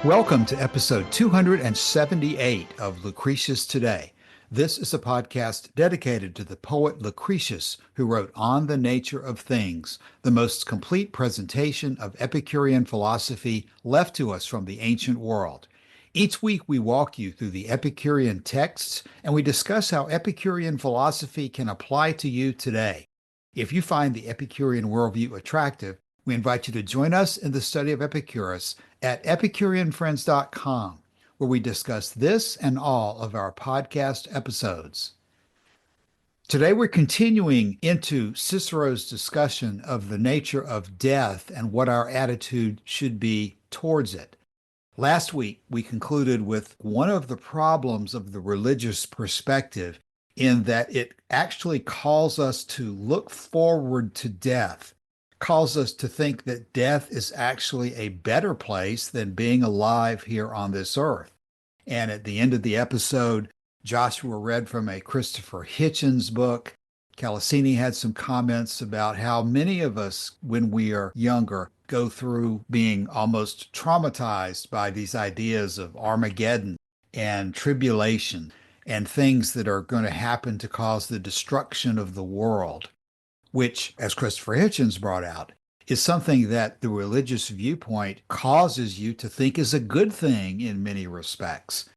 Welcome to episode 278 of Lucretius Today. This is a podcast dedicated to the poet Lucretius, who wrote On the Nature of Things, the most complete presentation of Epicurean philosophy left to us from the ancient world. Each week we walk you through the Epicurean texts and we discuss how Epicurean philosophy can apply to you today. If you find the Epicurean worldview attractive, we invite you to join us in the study of Epicurus at EpicureanFriends.com, where we discuss this and all of our podcast episodes. Today, we're continuing into Cicero's discussion of the nature of death and what our attitude should be towards it. Last week, we concluded with one of the problems of the religious perspective in that it actually calls us to look forward to death, calls us to think that death is actually a better place than being alive here on this earth. And at the end of the episode, Joshua read from a Christopher Hitchens book. Calasini had some comments about how many of us, when we are younger, go through being almost traumatized by these ideas of Armageddon and tribulation and things that are going to happen to cause the destruction of the world, which, as Christopher Hitchens brought out, is something that the religious viewpoint causes you to think is a good thing in many respects.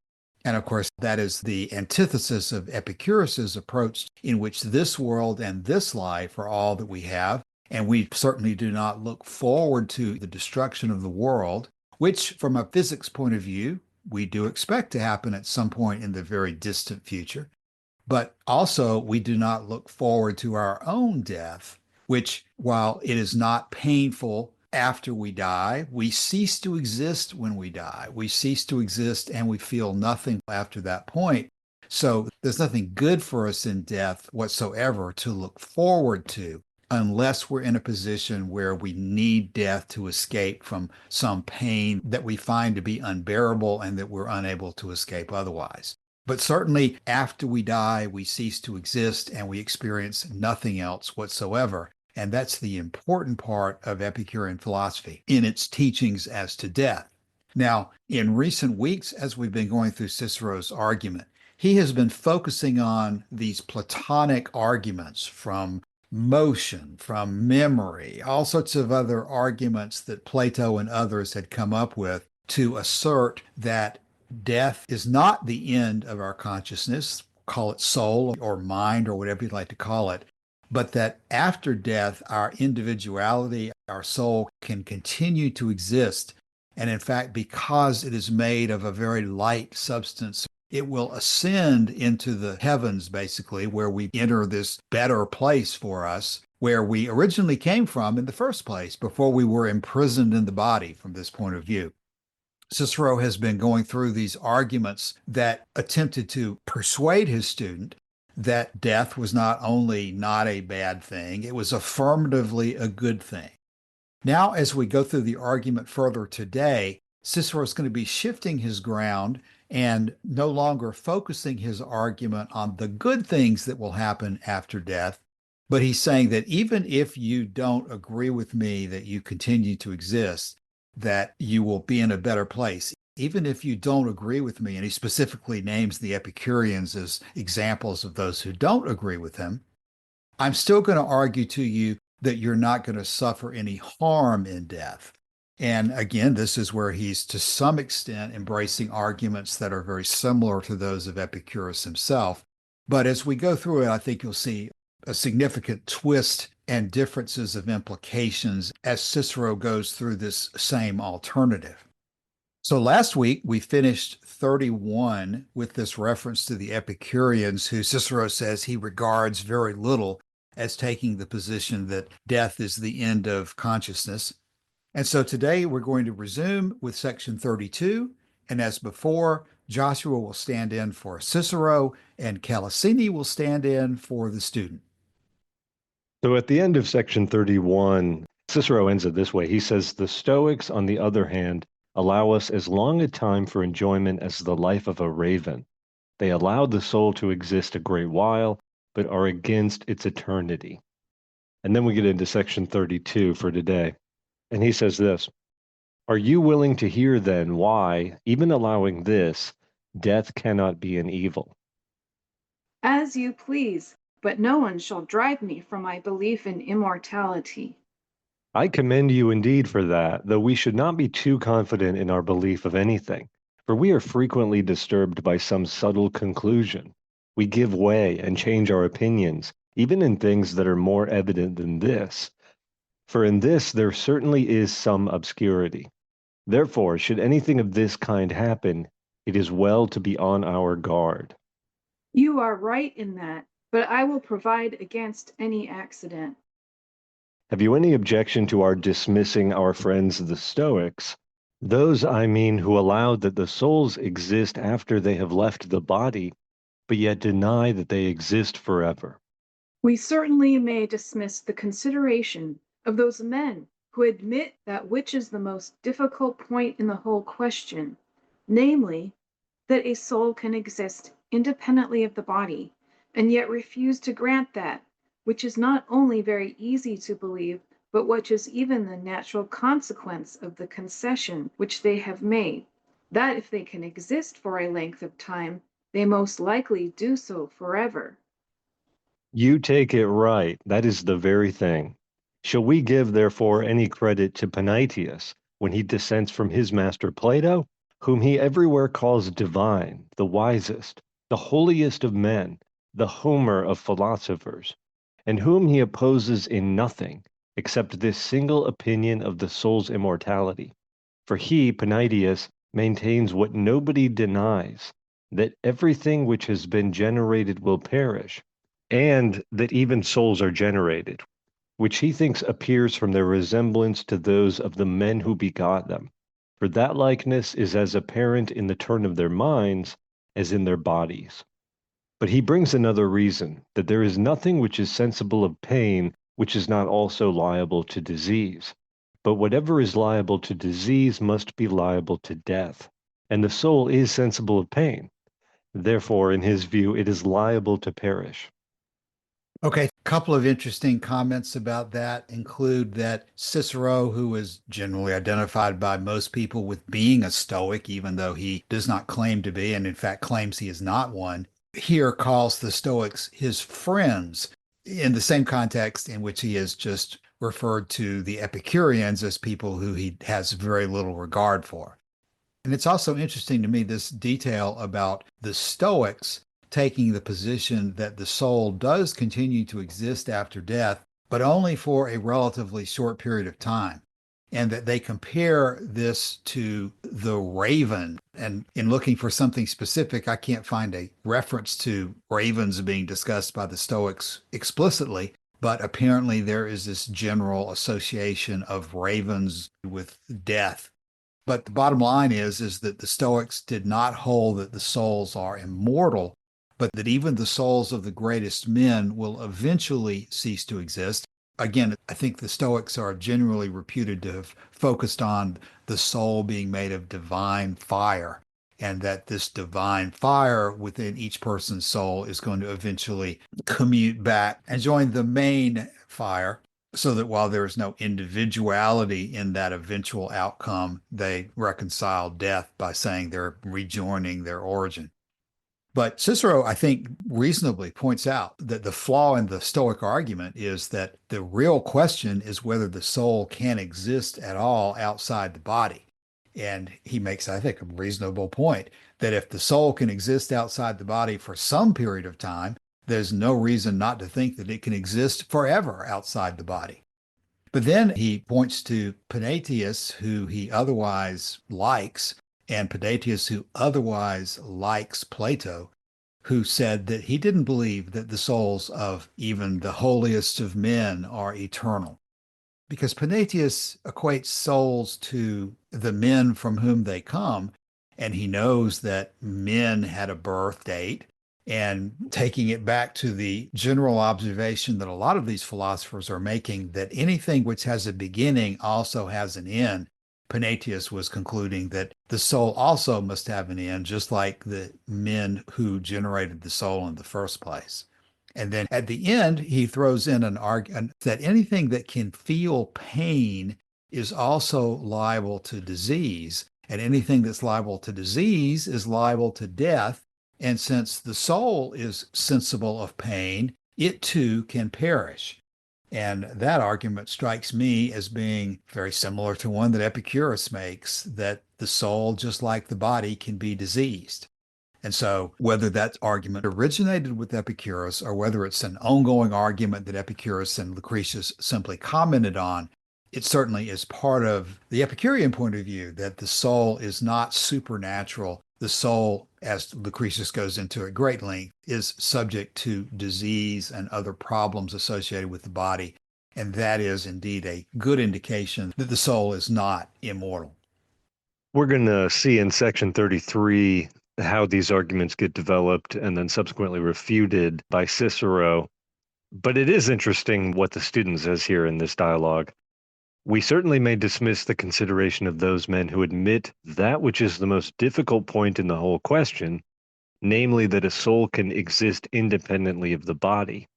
And of course, that is the antithesis of Epicurus's approach, in which this world and this life are all that we have. And we certainly do not look forward to the destruction of the world, which, from a physics point of view, we do expect to happen at some point in the very distant future. But also, we do not look forward to our own death, which, while it is not painful after we die, we cease to exist when we die. We cease to exist and we feel nothing after that point. So there's nothing good for us in death whatsoever to look forward to, unless we're in a position where we need death to escape from some pain that we find to be unbearable and that we're unable to escape otherwise. But certainly after we die, we cease to exist and we experience nothing else whatsoever. And that's the important part of Epicurean philosophy in its teachings as to death. Now, in recent weeks, as we've been going through Cicero's argument, he has been focusing on these Platonic arguments from motion, from memory, all sorts of other arguments that Plato and others had come up with to assert that death is not the end of our consciousness, call it soul or mind or whatever you'd like to call it, but that after death, our individuality, our soul can continue to exist. And in fact, because it is made of a very light substance, it will ascend into the heavens, basically, where we enter this better place for us, where we originally came from in the first place, before we were imprisoned in the body from this point of view. Cicero has been going through these arguments that attempted to persuade his student that death was not only not a bad thing, it was affirmatively a good thing. Now, as we go through the argument further today, Cicero is going to be shifting his ground and no longer focusing his argument on the good things that will happen after death, but he's saying that even if you don't agree with me that you continue to exist, that you will be in a better place. Even if you don't agree with me, and he specifically names the Epicureans as examples of those who don't agree with him, I'm still going to argue to you that you're not going to suffer any harm in death. And again, this is where he's to some extent embracing arguments that are very similar to those of Epicurus himself. But as we go through it, I think you'll see a significant twist and differences of implications as Cicero goes through this same alternative. So last week, we finished 31 with this reference to the Epicureans, who Cicero says he regards very little as taking the position that death is the end of consciousness. And so today we're going to resume with section 32. And as before, Joshua will stand in for Cicero and Calasini will stand in for the student. So at the end of section 31, Cicero ends it this way. He says, "The Stoics, on the other hand, allow us as long a time for enjoyment as the life of a raven. They allow the soul to exist a great while, but are against its eternity." And then we get into section 32 for today. And he says this: Are you willing to hear then why, even allowing this, death cannot be an evil? As you please, but no one shall drive me from my belief in immortality. I commend you indeed for that, though we should not be too confident in our belief of anything, for we are frequently disturbed by some subtle conclusion. We give way and change our opinions, even in things that are more evident than this. For in this there certainly is some obscurity. Therefore, should anything of this kind happen, it is well to be on our guard. You are right in that, but I will provide against any accident. Have you any objection to our dismissing our friends the Stoics? Those, I mean, who allow that the souls exist after they have left the body, but yet deny that they exist forever. We certainly may dismiss the consideration of those men who admit that which is the most difficult point in the whole question, namely, that a soul can exist independently of the body, and yet refuse to grant that, which is not only very easy to believe, but which is even the natural consequence of the concession which they have made, that if they can exist for a length of time, they most likely do so forever. You take it right. That is the very thing. Shall we give, therefore, any credit to Panaetius when he dissents from his master Plato, whom he everywhere calls divine, the wisest, the holiest of men, the Homer of philosophers, and whom he opposes in nothing except this single opinion of the soul's immortality? For he, Panaetius, maintains what nobody denies, that everything which has been generated will perish, and that even souls are generated, which he thinks appears from their resemblance to those of the men who begot them. For that likeness is as apparent in the turn of their minds as in their bodies. But he brings another reason, that there is nothing which is sensible of pain which is not also liable to disease. But whatever is liable to disease must be liable to death, and the soul is sensible of pain. Therefore, in his view, it is liable to perish. Okay, a couple of interesting comments about that include that Cicero, who is generally identified by most people with being a Stoic, even though he does not claim to be, and in fact claims he is not one, here calls the Stoics his friends in the same context in which he has just referred to the Epicureans as people who he has very little regard for. And it's also interesting to me, this detail about the Stoics taking the position that the soul does continue to exist after death, but only for a relatively short period of time. And that they compare this to the raven. And in looking for something specific, I can't find a reference to ravens being discussed by the Stoics explicitly, but apparently there is this general association of ravens with death. But the bottom line is that the Stoics did not hold that the souls are immortal, but that even the souls of the greatest men will eventually cease to exist. Again, I think the Stoics are generally reputed to have focused on the soul being made of divine fire, and that this divine fire within each person's soul is going to eventually commute back and join the main fire, so that while there is no individuality in that eventual outcome, they reconcile death by saying they're rejoining their origin. But Cicero, I think, reasonably points out that the flaw in the Stoic argument is that the real question is whether the soul can exist at all outside the body. And he makes, I think, a reasonable point that if the soul can exist outside the body for some period of time, there's no reason not to think that it can exist forever outside the body. But then he points to Panaetius, who he otherwise likes, and Panaetius, who otherwise likes Plato, who said that he didn't believe that the souls of even the holiest of men are eternal. Because Panaetius equates souls to the men from whom they come, and he knows that men had a birth date. And taking it back to the general observation that a lot of these philosophers are making, that anything which has a beginning also has an end, Panaetius was concluding that the soul also must have an end, just like the men who generated the soul in the first place. And then at the end, he throws in an argument that anything that can feel pain is also liable to disease. And anything that's liable to disease is liable to death. And since the soul is sensible of pain, it too can perish. And that argument strikes me as being very similar to one that Epicurus makes, that the soul, just like the body, can be diseased. And so, whether that argument originated with Epicurus or whether it's an ongoing argument that Epicurus and Lucretius simply commented on, it certainly is part of the Epicurean point of view that the soul is not supernatural. The soul, as Lucretius goes into at great length, is subject to disease and other problems associated with the body. And that is indeed a good indication that the soul is not immortal. We're going to see in section 33 how these arguments get developed and then subsequently refuted by Cicero. But it is interesting what the student says here in this dialogue. We certainly may dismiss the consideration of those men who admit that which is the most difficult point in the whole question, namely that a soul can exist independently of the body,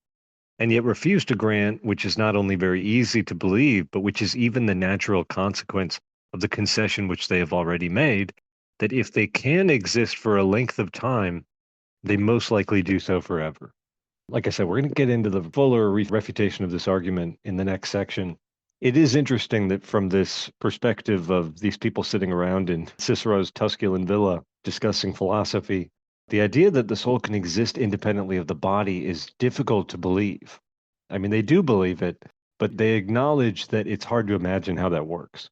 and yet refuse to grant, which is not only very easy to believe, but which is even the natural consequence of the concession which they have already made, that if they can exist for a length of time, they most likely do so forever. Like I said, we're going to get into the fuller refutation of this argument in the next section. It is interesting that from this perspective of these people sitting around in Cicero's Tusculan villa discussing philosophy, the idea that the soul can exist independently of the body is difficult to believe. I mean, they do believe it, but they acknowledge that it's hard to imagine how that works.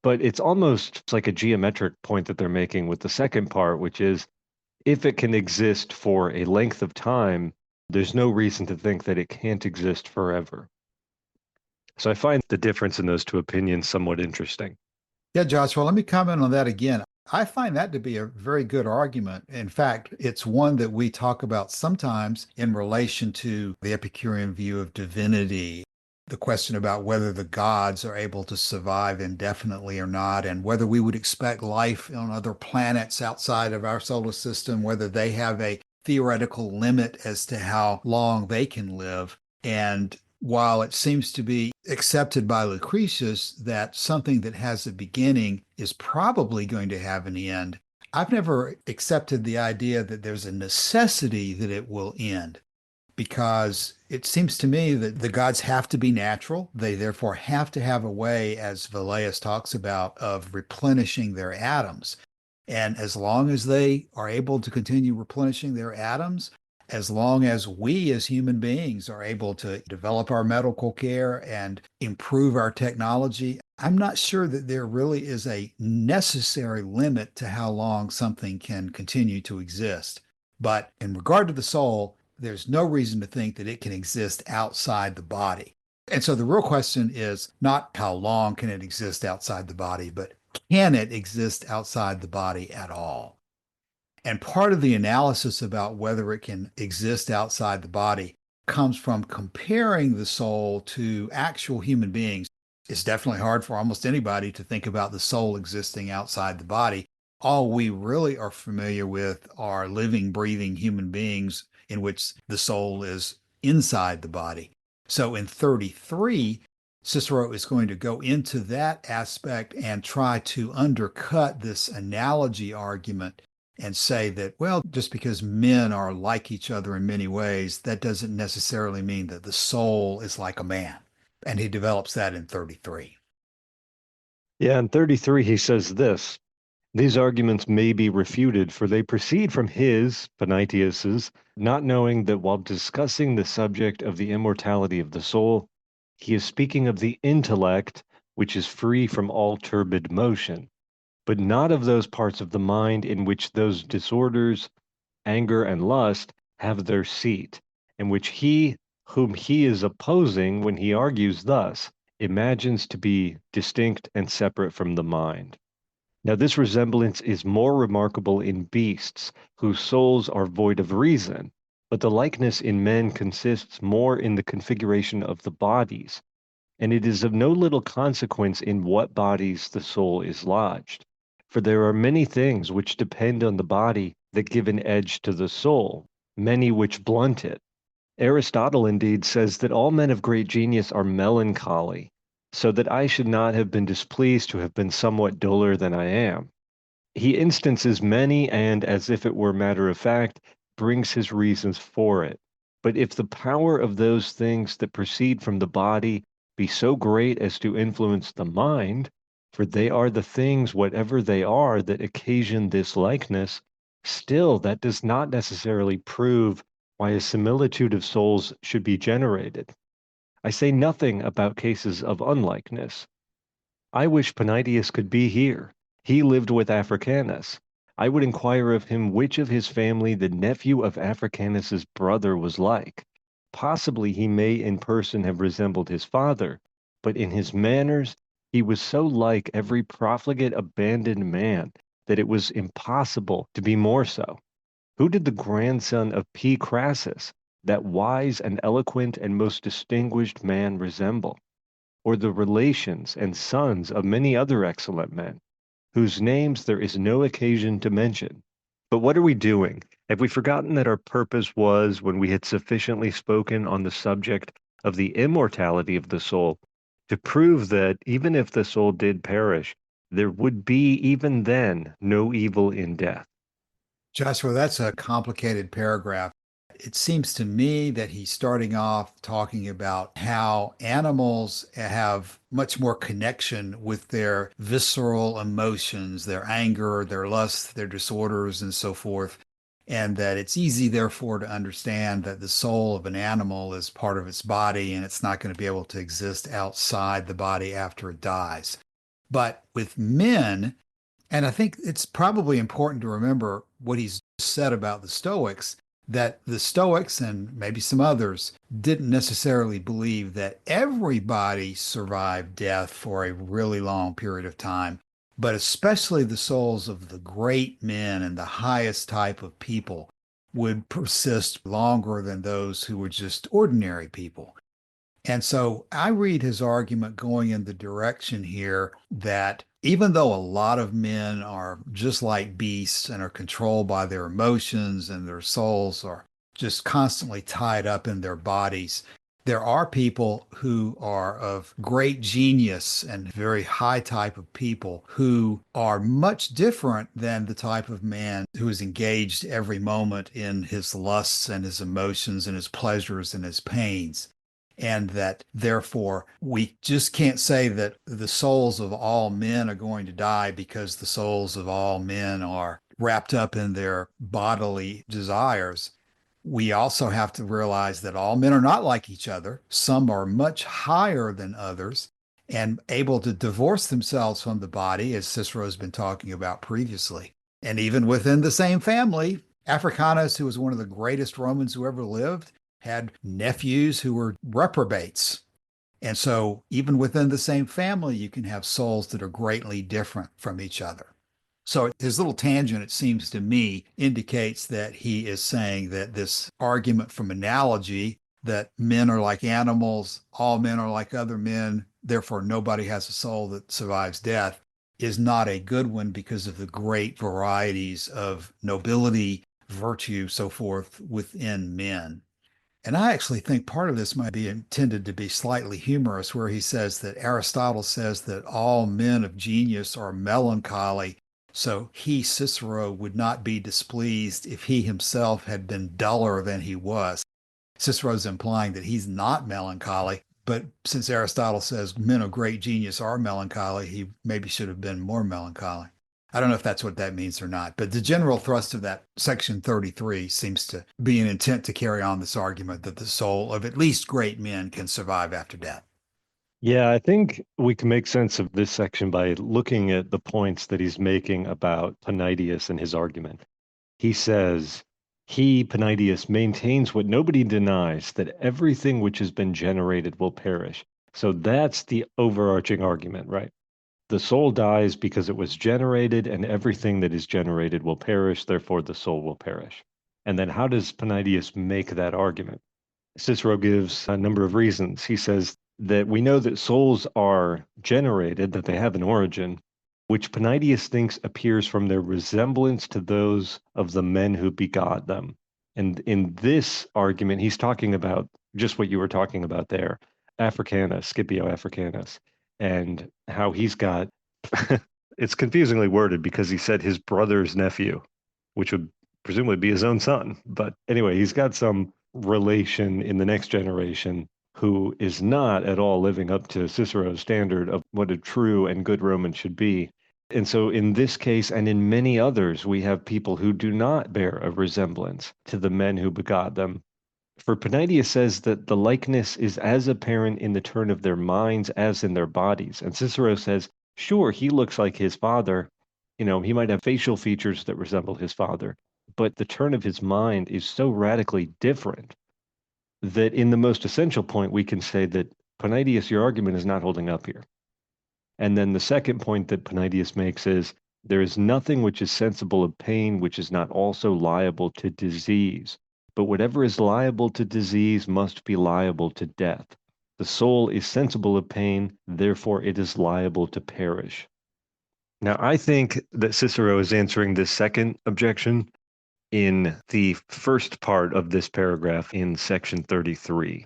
But it's almost like a geometric point that they're making with the second part, which is if it can exist for a length of time, there's no reason to think that it can't exist forever. So I find the difference in those two opinions somewhat interesting. Yeah, Joshua, let me comment on that again. I find that to be a very good argument. In fact, it's one that we talk about sometimes in relation to the Epicurean view of divinity, the question about whether the gods are able to survive indefinitely or not, and whether we would expect life on other planets outside of our solar system, whether they have a theoretical limit as to how long they can live. And while it seems to be accepted by Lucretius that something that has a beginning is probably going to have an end, I've never accepted the idea that there's a necessity that it will end, because it seems to me that the gods have to be natural. They therefore have to have a way, as Velleius talks about, of replenishing their atoms. And as long as they are able to continue replenishing their atoms, as long as we as human beings are able to develop our medical care and improve our technology, I'm not sure that there really is a necessary limit to how long something can continue to exist. But in regard to the soul, there's no reason to think that it can exist outside the body. And so the real question is not how long can it exist outside the body, but can it exist outside the body at all? And part of the analysis about whether it can exist outside the body comes from comparing the soul to actual human beings. It's definitely hard for almost anybody to think about the soul existing outside the body. All we really are familiar with are living, breathing human beings in which the soul is inside the body. So in 33, Cicero is going to go into that aspect and try to undercut this analogy argument and say that, well, just because men are like each other in many ways, that doesn't necessarily mean that the soul is like a man. And he develops that in 33. Yeah, in 33, he says this: these arguments may be refuted, for they proceed from his, Panaetius's, not knowing that while discussing the subject of the immortality of the soul, he is speaking of the intellect, which is free from all turbid motion, but not of those parts of the mind in which those disorders, anger and lust, have their seat, and which he, whom he is opposing when he argues thus, imagines to be distinct and separate from the mind. Now, this resemblance is more remarkable in beasts, whose souls are void of reason, but the likeness in men consists more in the configuration of the bodies, and it is of no little consequence in what bodies the soul is lodged. For there are many things which depend on the body that give an edge to the soul, many which blunt it. Aristotle indeed says that all men of great genius are melancholy, so that I should not have been displeased to have been somewhat duller than I am. He instances many and, as if it were matter of fact, brings his reasons for it. But if the power of those things that proceed from the body be so great as to influence the mind, for they are the things, whatever they are, that occasion this likeness, still that does not necessarily prove why a similitude of souls should be generated. I say nothing about cases of unlikeness. I wish Panidius could be here. He lived with Africanus. I would inquire of him which of his family the nephew of Africanus's brother was like. Possibly he may in person have resembled his father, but in his manners he was so like every profligate abandoned man that it was impossible to be more so. Who did the grandson of P. Crassus, that wise and eloquent and most distinguished man, resemble? Or the relations and sons of many other excellent men, whose names there is no occasion to mention? But what are we doing? Have we forgotten that our purpose was, when we had sufficiently spoken on the subject of the immortality of the soul, to prove that even if the soul did perish, there would be even then no evil in death? Joshua, that's a complicated paragraph. It seems to me that he's starting off talking about how animals have much more connection with their visceral emotions, their anger, their lust, their disorders, and so forth. And that it's easy, therefore, to understand that the soul of an animal is part of its body and it's not going to be able to exist outside the body after it dies. But with men, and I think it's probably important to remember what he's said about the Stoics, that the Stoics and maybe some others didn't necessarily believe that everybody survived death for a really long period of time, but especially the souls of the great men and the highest type of people would persist longer than those who were just ordinary people. And so I read his argument going in the direction here that even though a lot of men are just like beasts and are controlled by their emotions and their souls are just constantly tied up in their bodies, there are people who are of great genius and very high type of people who are much different than the type of man who is engaged every moment in his lusts and his emotions and his pleasures and his pains. And that therefore we just can't say that the souls of all men are going to die because the souls of all men are wrapped up in their bodily desires. We also have to realize that all men are not like each other. Some are much higher than others and able to divorce themselves from the body, as Cicero has been talking about previously. And even within the same family, Africanus, who was one of the greatest Romans who ever lived, had nephews who were reprobates. And so, even within the same family, you can have souls that are greatly different from each other. So, his little tangent, it seems to me, indicates that he is saying that this argument from analogy that men are like animals, all men are like other men, therefore nobody has a soul that survives death, is not a good one because of the great varieties of nobility, virtue, so forth within men. And I actually think part of this might be intended to be slightly humorous, where he says that Aristotle says that all men of genius are melancholy. So he, Cicero, would not be displeased if he himself had been duller than he was. Cicero's implying that he's not melancholy, but since Aristotle says men of great genius are melancholy, he maybe should have been more melancholy. I don't know if that's what that means or not, but the general thrust of that section 33 seems to be an intent to carry on this argument that the soul of at least great men can survive after death. Yeah, I think we can make sense of this section by looking at the points that he's making about Panidius and his argument. He says, he, Panidius, maintains what nobody denies, that everything which has been generated will perish. So that's the overarching argument, right? The soul dies because it was generated, and everything that is generated will perish, therefore the soul will perish. And then how does Panidius make that argument? Cicero gives a number of reasons. He says that we know that souls are generated, that they have an origin, which Panidius thinks appears from their resemblance to those of the men who begot them. And in this argument, he's talking about just what you were talking about there, Africanus, Scipio Africanus. and how he's got, it's confusingly worded because he said his brother's nephew, which would presumably be his own son. But anyway, he's got some relation in the next generation who is not at all living up to Cicero's standard of what a true and good Roman should be. And so in this case and in many others, we have people who do not bear a resemblance to the men who begot them. For Panaetius says that the likeness is as apparent in the turn of their minds as in their bodies. And Cicero says, sure, he looks like his father. You know, he might have facial features that resemble his father, but the turn of his mind is so radically different that in the most essential point, we can say that Panaetius, your argument is not holding up here. And then the second point that Panaetius makes is there is nothing which is sensible of pain which is not also liable to disease. But whatever is liable to disease must be liable to death. The soul is sensible of pain, therefore it is liable to perish. Now, I think that Cicero is answering this second objection in the first part of this paragraph in section 33,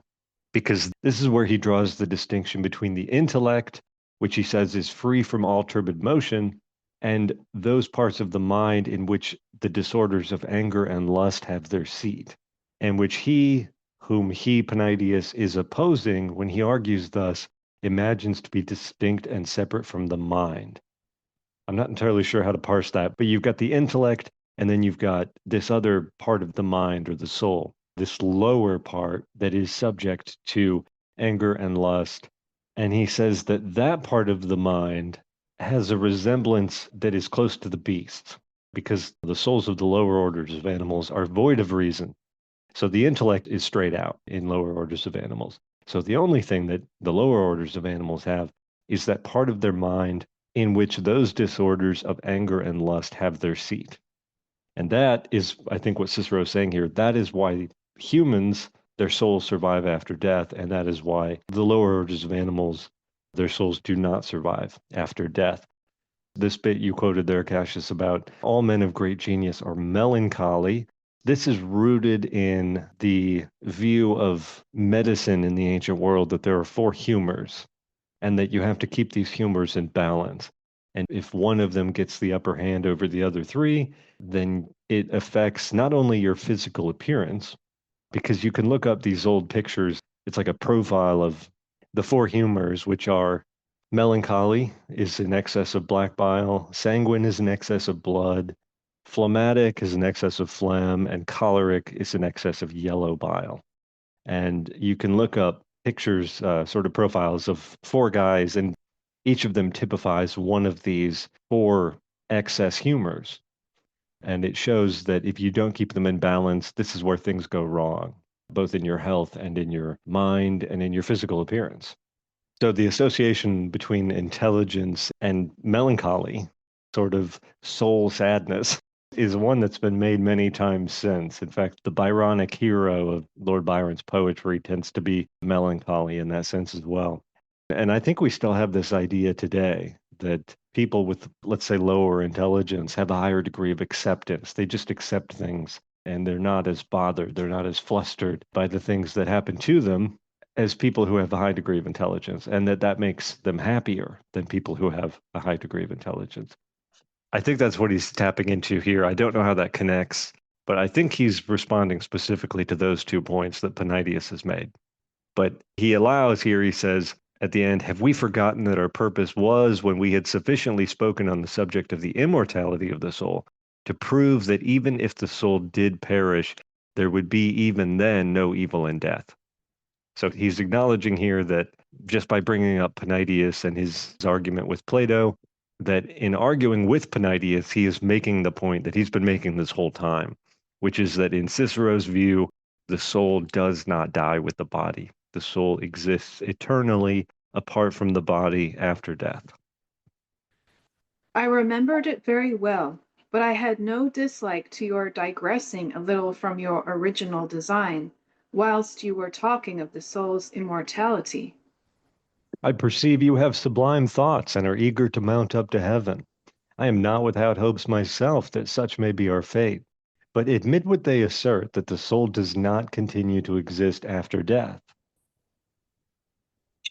because this is where he draws the distinction between the intellect, which he says is free from all turbid motion, and those parts of the mind in which the disorders of anger and lust have their seat, and which he, whom he, Panaetius, is opposing when he argues thus, imagines to be distinct and separate from the mind. I'm not entirely sure how to parse that, but you've got the intellect, and then you've got this other part of the mind or the soul, this lower part that is subject to anger and lust. And he says that that part of the mind has a resemblance that is close to the beasts, because the souls of the lower orders of animals are void of reason. So the intellect is straight out in lower orders of animals. So the only thing that the lower orders of animals have is that part of their mind in which those disorders of anger and lust have their seat. And that is, I think, what Cicero is saying here. That is why humans, their souls survive after death, and that is why the lower orders of animals, their souls do not survive after death. This bit you quoted there, Cassius, about all men of great genius are melancholy. This is rooted in the view of medicine in the ancient world that there are four humors, and that you have to keep these humors in balance. And if one of them gets the upper hand over the other three, then it affects not only your physical appearance, because you can look up these old pictures. It's like a profile of the four humors, which are melancholy is in excess of black bile, sanguine is in excess of blood, phlegmatic is in excess of phlegm, and choleric is in excess of yellow bile. And you can look up pictures, sort of profiles of four guys, and each of them typifies one of these four excess humors. And it shows that if you don't keep them in balance, this is where things go wrong, both in your health and in your mind and in your physical appearance. So the association between intelligence and melancholy, sort of soul sadness, is one that's been made many times since. In fact, the Byronic hero of Lord Byron's poetry tends to be melancholy in that sense as well. And I think we still have this idea today that people with, let's say, lower intelligence have a higher degree of acceptance. They just accept things and they're not as bothered, they're not as flustered by the things that happen to them as people who have a high degree of intelligence, and that makes them happier than people who have a high degree of intelligence. I think that's what he's tapping into here. I don't know how that connects, but I think he's responding specifically to those 2 points that Panaetius has made. But he allows here, he says at the end, have we forgotten that our purpose was, when we had sufficiently spoken on the subject of the immortality of the soul, to prove that even if the soul did perish, there would be even then no evil in death. So he's acknowledging here that just by bringing up Panaetius and his argument with Plato, that in arguing with Panaetius, he is making the point that he's been making this whole time, which is that in Cicero's view, the soul does not die with the body. The soul exists eternally apart from the body after death. I remembered it very well, but I had no dislike to your digressing a little from your original design, whilst you were talking of the soul's immortality. I perceive you have sublime thoughts and are eager to mount up to heaven. I am not without hopes myself that such may be our fate. But admit what they assert, that the soul does not continue to exist after death.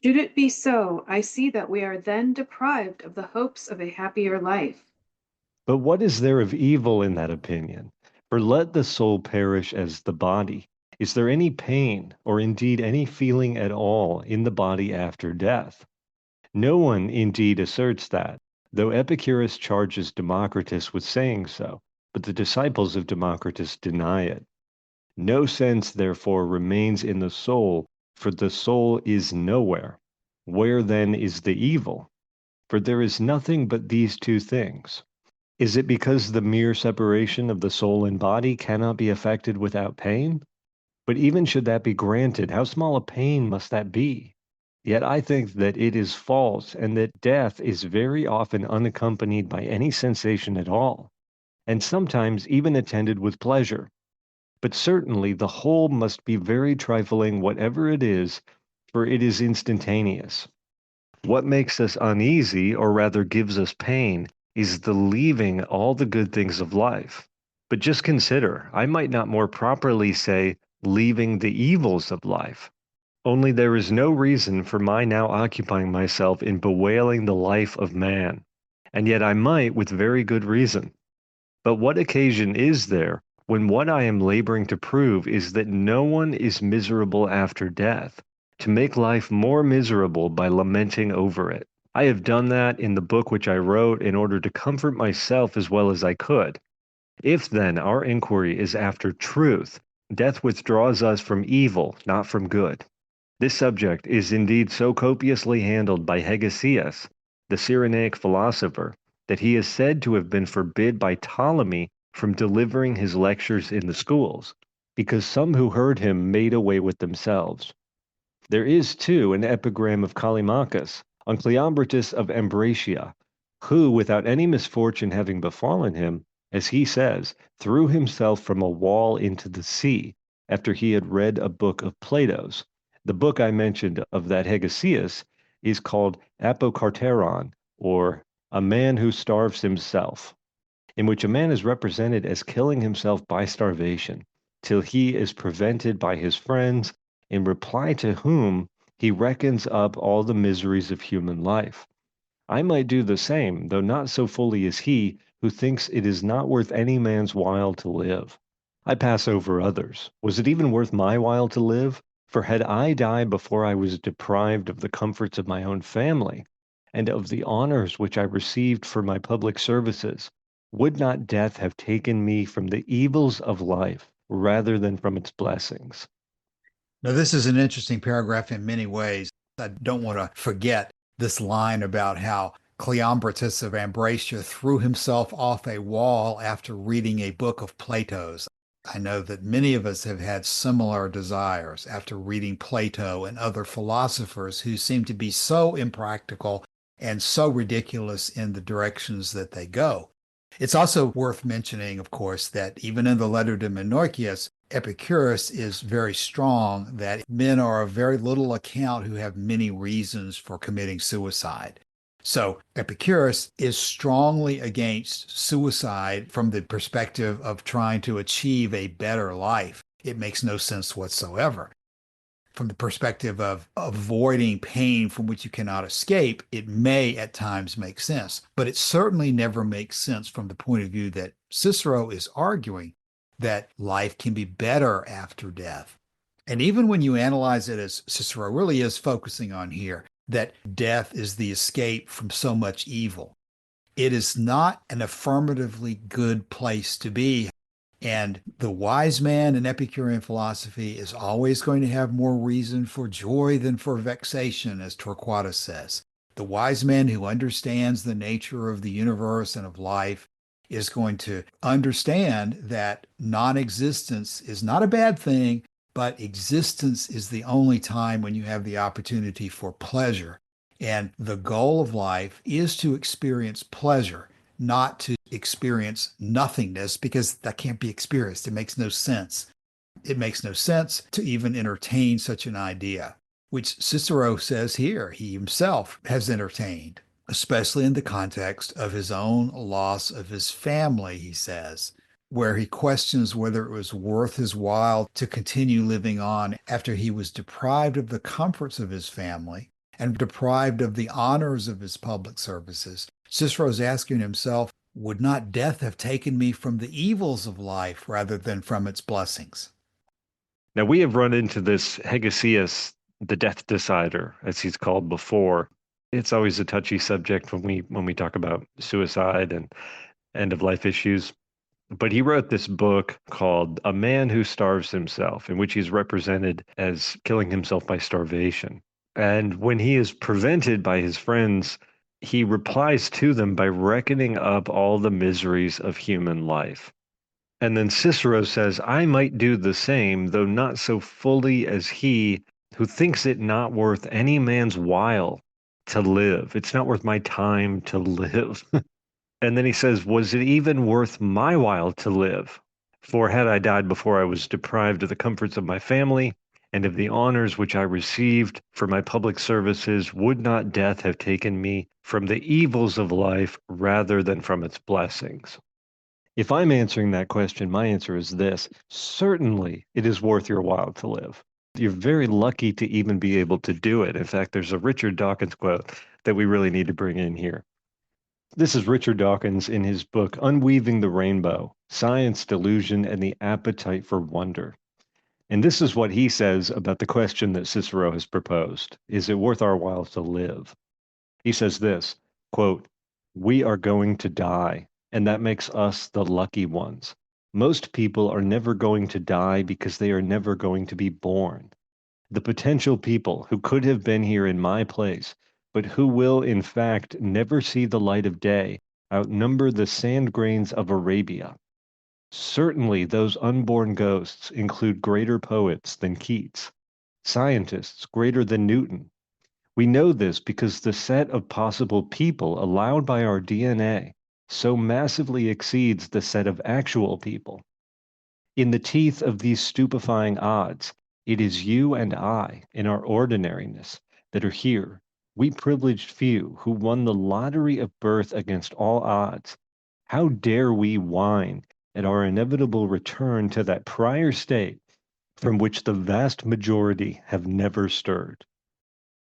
Should it be so, I see that we are then deprived of the hopes of a happier life. But what is there of evil in that opinion? For let the soul perish as the body. Is there any pain, or indeed any feeling at all, in the body after death? No one indeed asserts that, though Epicurus charges Democritus with saying so, but the disciples of Democritus deny it. No sense, therefore, remains in the soul, for the soul is nowhere. Where then is the evil? For there is nothing but these two things. Is it because the mere separation of the soul and body cannot be effected without pain? But even should that be granted, how small a pain must that be? Yet I think that it is false, and that death is very often unaccompanied by any sensation at all, and sometimes even attended with pleasure. But certainly the whole must be very trifling, whatever it is, for it is instantaneous. What makes us uneasy, or rather gives us pain, is the leaving all the good things of life. But just consider, I might not more properly say, leaving the evils of life. Only there is no reason for my now occupying myself in bewailing the life of man, and yet I might with very good reason. But what occasion is there when what I am laboring to prove is that no one is miserable after death, to make life more miserable by lamenting over it? I have done that in the book which I wrote in order to comfort myself as well as I could. If then our inquiry is after truth, death withdraws us from evil, not from good. This subject is indeed so copiously handled by Hegesias, the Cyrenaic philosopher, that he is said to have been forbid by Ptolemy from delivering his lectures in the schools, because some who heard him made away with themselves. There is, too, an epigram of Callimachus on Cleombrotus of Ambracia, who, without any misfortune having befallen him, as he says, threw himself from a wall into the sea, after he had read a book of Plato's. The book I mentioned of that Hegesias is called Apocarteron, or A Man Who Starves Himself, in which a man is represented as killing himself by starvation, till he is prevented by his friends, in reply to whom he reckons up all the miseries of human life. I might do the same, though not so fully as he, who thinks it is not worth any man's while to live. I pass over others. Was it even worth my while to live? For had I died before I was deprived of the comforts of my own family, and of the honors which I received for my public services, would not death have taken me from the evils of life rather than from its blessings? Now, this is an interesting paragraph in many ways. I don't want to forget this line about how Cleombrotus of Ambracia threw himself off a wall after reading a book of Plato's. I know that many of us have had similar desires after reading Plato and other philosophers who seem to be so impractical and so ridiculous in the directions that they go. It's also worth mentioning, of course, that even in the letter to Menoikeus, Epicurus is very strong that men are of very little account who have many reasons for committing suicide. So Epicurus is strongly against suicide from the perspective of trying to achieve a better life. It makes no sense whatsoever. From the perspective of avoiding pain from which you cannot escape, it may at times make sense, but it certainly never makes sense from the point of view that Cicero is arguing that life can be better after death. And even when you analyze it, as Cicero really is focusing on here, that death is the escape from so much evil, it is not an affirmatively good place to be. And the wise man in Epicurean philosophy is always going to have more reason for joy than for vexation, as Torquatus says. The wise man who understands the nature of the universe and of life is going to understand that non-existence is not a bad thing, but existence is the only time when you have the opportunity for pleasure. And the goal of life is to experience pleasure, not to experience nothingness, because that can't be experienced. It makes no sense. It makes no sense to even entertain such an idea, which Cicero says here he himself has entertained, especially in the context of his own loss of his family, he says, where he questions whether it was worth his while to continue living on after he was deprived of the comforts of his family and deprived of the honors of his public services, Cicero's asking himself, would not death have taken me from the evils of life rather than from its blessings? Now, we have run into this Hegesias, the death decider, as he's called before. It's always a touchy subject when we talk about suicide and end of life issues. But he wrote this book called A Man Who Starves Himself, in which he's represented as killing himself by starvation. And when he is prevented by his friends, he replies to them by reckoning up all the miseries of human life. And then Cicero says, I might do the same, though not so fully as he who thinks it not worth any man's while to live. It's not worth my time to live. And then he says, was it even worth my while to live? For had I died before I was deprived of the comforts of my family and of the honors which I received for my public services, would not death have taken me from the evils of life rather than from its blessings? If I'm answering that question, my answer is this. Certainly, it is worth your while to live. You're very lucky to even be able to do it. In fact, there's a Richard Dawkins quote that we really need to bring in here. This is Richard Dawkins in his book, Unweaving the Rainbow, Science, Delusion, and the Appetite for Wonder. And this is what he says about the question that Cicero has proposed. Is it worth our while to live? He says this, quote, we are going to die, and that makes us the lucky ones. Most people are never going to die because they are never going to be born. The potential people who could have been here in my place, but who will in fact never see the light of day, outnumber the sand grains of Arabia. Certainly those unborn ghosts include greater poets than Keats, scientists greater than Newton. We know this because the set of possible people allowed by our DNA so massively exceeds the set of actual people. In the teeth of these stupefying odds, it is you and I, in our ordinariness, that are here, we privileged few who won the lottery of birth against all odds. How dare we whine at our inevitable return to that prior state from which the vast majority have never stirred?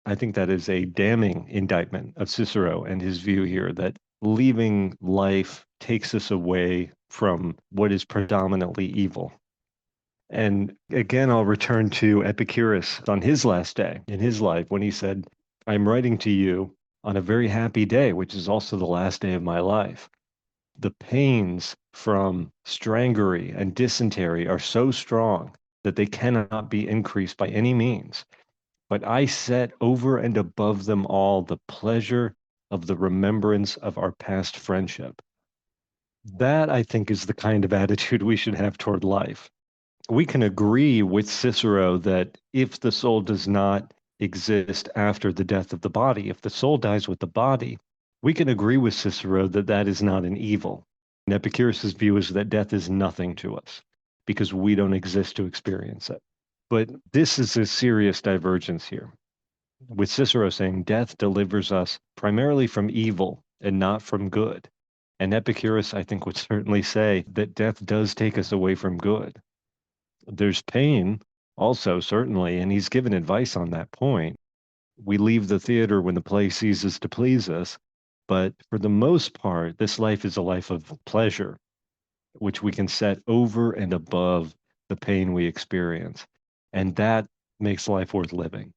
I think that is a damning indictment of Cicero and his view here that leaving life takes us away from what is predominantly evil. And again, I'll return to Epicurus on his last day in his life when he said, I'm writing to you on a very happy day, which is also the last day of my life. The pains from strangury and dysentery are so strong that they cannot be increased by any means. But I set over and above them all the pleasure of the remembrance of our past friendship. That, I think, is the kind of attitude we should have toward life. We can agree with Cicero that if the soul does not exist after the death of the body, if the soul dies with the body, we can agree with Cicero that that is not an evil. And Epicurus' view is that death is nothing to us because we don't exist to experience it. But this is a serious divergence here, with Cicero saying death delivers us primarily from evil and not from good. And Epicurus, I think, would certainly say that death does take us away from good. There's pain also, certainly, and he's given advice on that point. We leave the theater when the play ceases to please us, but for the most part, this life is a life of pleasure, which we can set over and above the pain we experience. And that makes life worth living.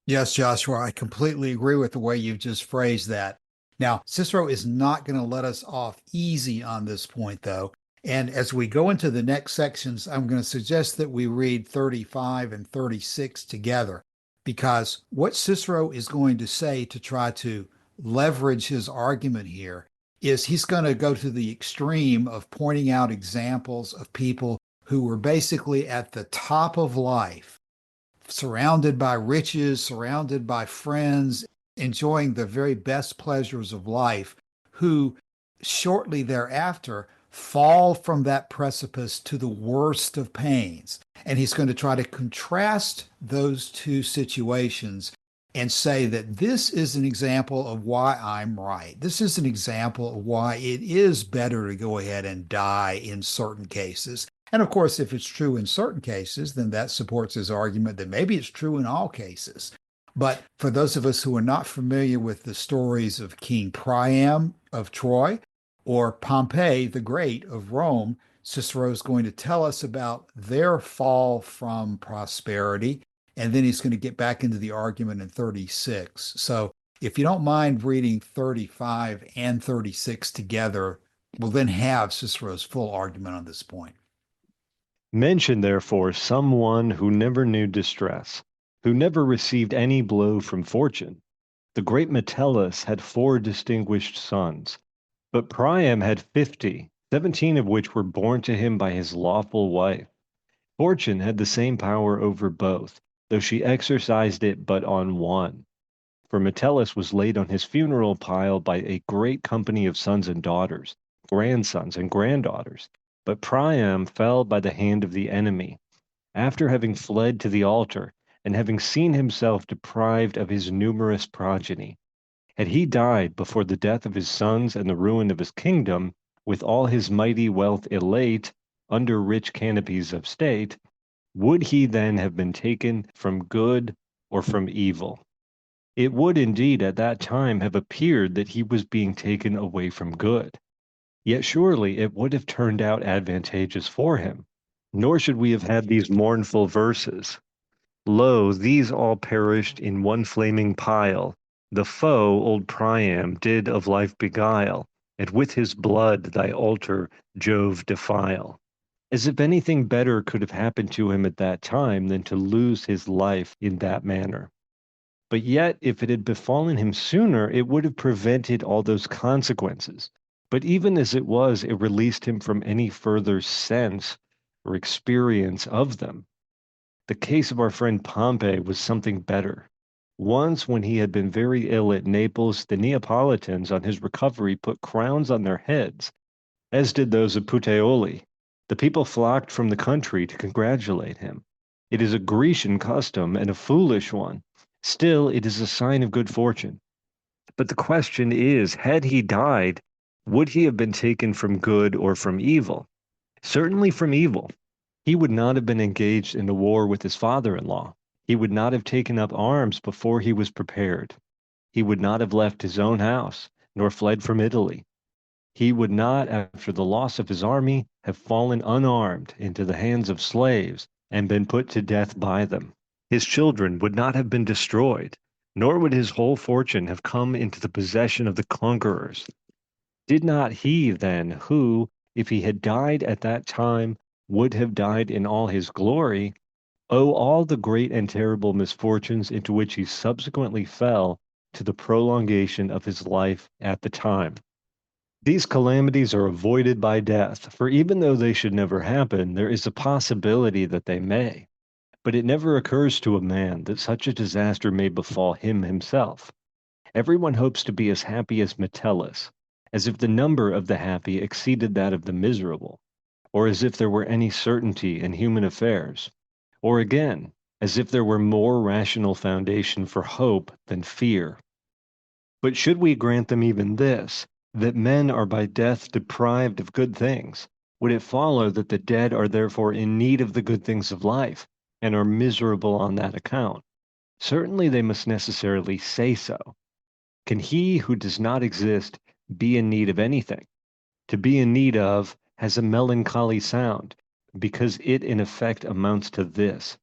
Yes, Joshua, I completely agree with the way you've just phrased that. Now, Cicero is not going to let us off easy on this point, though. And as we go into the next sections, I'm going to suggest that we read 35 and 36 together, because what Cicero is going to say to try to leverage his argument here is he's going to go to the extreme of pointing out examples of people who were basically at the top of life, surrounded by riches, surrounded by friends, enjoying the very best pleasures of life, who shortly thereafter fall from that precipice to the worst of pains. And he's going to try to contrast those two situations and say that this is an example of why I'm right. This is an example of why it is better to go ahead and die in certain cases. And of course, if it's true in certain cases, then that supports his argument that maybe it's true in all cases. But for those of us who are not familiar with the stories of King Priam of Troy or Pompey the Great of Rome, Cicero is going to tell us about their fall from prosperity, and then he's going to get back into the argument in 36. So if you don't mind reading 35 and 36 together, we'll then have Cicero's full argument on this point. Mention, therefore, someone who never knew distress, who never received any blow from fortune. The great Metellus had 4 distinguished sons, but Priam had 50, 17 of which were born to him by his lawful wife. Fortune had the same power over both, though she exercised it but on one. For Metellus was laid on his funeral pile by a great company of sons and daughters, grandsons and granddaughters. But Priam fell by the hand of the enemy, after having fled to the altar, and having seen himself deprived of his numerous progeny. Had he died before the death of his sons and the ruin of his kingdom, with all his mighty wealth elate, under rich canopies of state, would he then have been taken from good or from evil? It would indeed at that time have appeared that he was being taken away from good. Yet surely it would have turned out advantageous for him. Nor should we have had these mournful verses. Lo, these all perished in one flaming pile. The foe, old Priam, did of life beguile, and with his blood thy altar Jove defile. As if anything better could have happened to him at that time than to lose his life in that manner. But yet, if it had befallen him sooner, it would have prevented all those consequences. But even as it was, it released him from any further sense or experience of them. The case of our friend Pompey was something better. Once, when he had been very ill at Naples, the Neapolitans, on his recovery, put crowns on their heads, as did those of Puteoli. The people flocked from the country to congratulate him. It is a Grecian custom and a foolish one. Still, it is a sign of good fortune. But the question is, had he died, would he have been taken from good or from evil? Certainly from evil. He would not have been engaged in a war with his father-in-law. He would not have taken up arms before he was prepared. He would not have left his own house, nor fled from Italy. He would not, after the loss of his army, have fallen unarmed into the hands of slaves and been put to death by them. His children would not have been destroyed, nor would his whole fortune have come into the possession of the conquerors. Did not he, then, who, if he had died at that time, would have died in all his glory, owe all the great and terrible misfortunes into which he subsequently fell to the prolongation of his life at the time? These calamities are avoided by death, for even though they should never happen, there is a possibility that they may. But it never occurs to a man that such a disaster may befall him himself. Everyone hopes to be as happy as Metellus, as if the number of the happy exceeded that of the miserable, or as if there were any certainty in human affairs, or again, as if there were more rational foundation for hope than fear. But should we grant them even this, that men are by death deprived of good things, would it follow that the dead are therefore in need of the good things of life, and are miserable on that account? Certainly they must necessarily say so. Can he who does not exist be in need of anything? To be in need of has a melancholy sound, because it in effect amounts to this: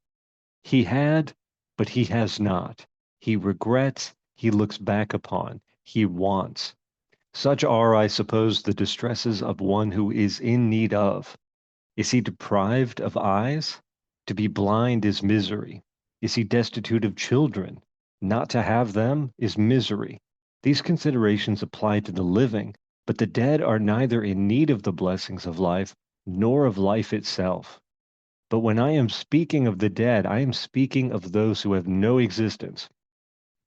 he had, but he has not. He regrets, he looks back upon, he wants. Such are, I suppose, the distresses of one who is in need of. Is he deprived of eyes? To be blind is misery. Is he destitute of children? Not to have them is misery. These considerations apply to the living, but the dead are neither in need of the blessings of life, nor of life itself. But when I am speaking of the dead, I am speaking of those who have no existence.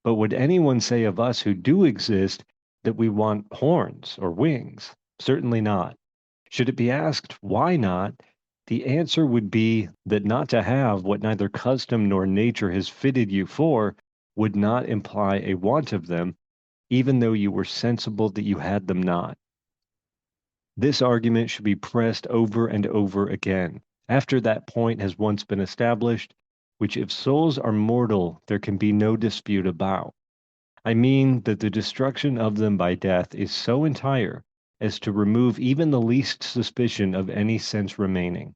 But would anyone say of us who do exist that we want horns or wings? Certainly not. Should it be asked, why not? The answer would be that not to have what neither custom nor nature has fitted you for would not imply a want of them, even though you were sensible that you had them not. This argument should be pressed over and over again. After that point has once been established, which if souls are mortal, there can be no dispute about. I mean that the destruction of them by death is so entire as to remove even the least suspicion of any sense remaining.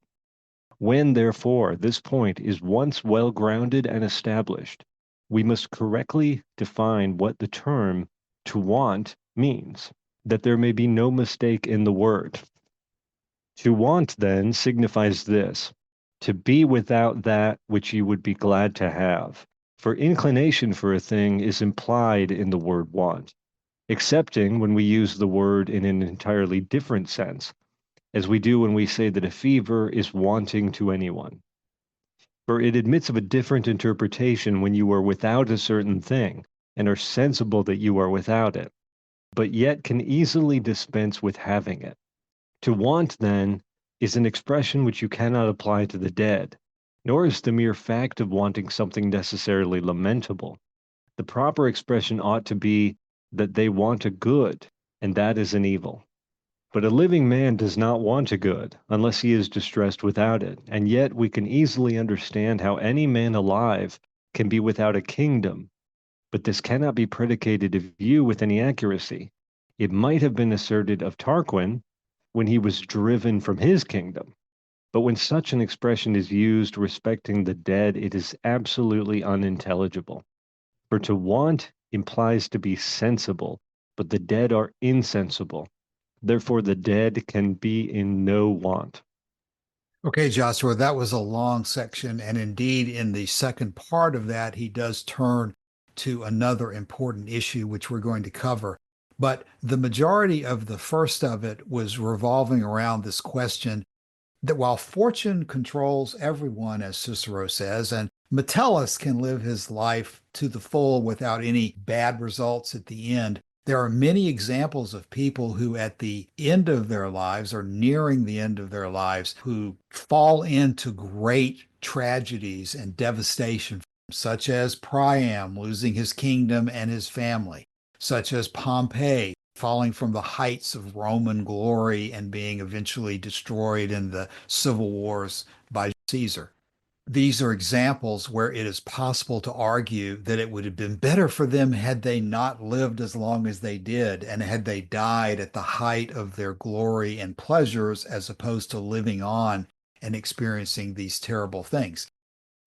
When, therefore, this point is once well grounded and established, we must correctly define what the term to want means, that there may be no mistake in the word. To want, then, signifies this: to be without that which you would be glad to have. For inclination for a thing is implied in the word want, excepting when we use the word in an entirely different sense, as we do when we say that a fever is wanting to anyone. For it admits of a different interpretation when you are without a certain thing and are sensible that you are without it, but yet can easily dispense with having it. To want, then, is an expression which you cannot apply to the dead, nor is the mere fact of wanting something necessarily lamentable. The proper expression ought to be that they want a good, and that is an evil. But a living man does not want a good, unless he is distressed without it, and yet we can easily understand how any man alive can be without a kingdom, but this cannot be predicated of you with any accuracy. It might have been asserted of Tarquin when he was driven from his kingdom. But when such an expression is used respecting the dead, it is absolutely unintelligible. For to want implies to be sensible, but the dead are insensible. Therefore, the dead can be in no want. Okay, Joshua, that was a long section. And indeed, in the second part of that, he does turn to another important issue, which we're going to cover. But the majority of the first of it was revolving around this question that while fortune controls everyone, as Cicero says, and Metellus can live his life to the full without any bad results at the end, there are many examples of people who at the end of their lives or nearing the end of their lives who fall into great tragedies and devastation, such as Priam losing his kingdom and his family, such as Pompey falling from the heights of Roman glory and being eventually destroyed in the civil wars by Caesar. These are examples where it is possible to argue that it would have been better for them had they not lived as long as they did and had they died at the height of their glory and pleasures as opposed to living on and experiencing these terrible things.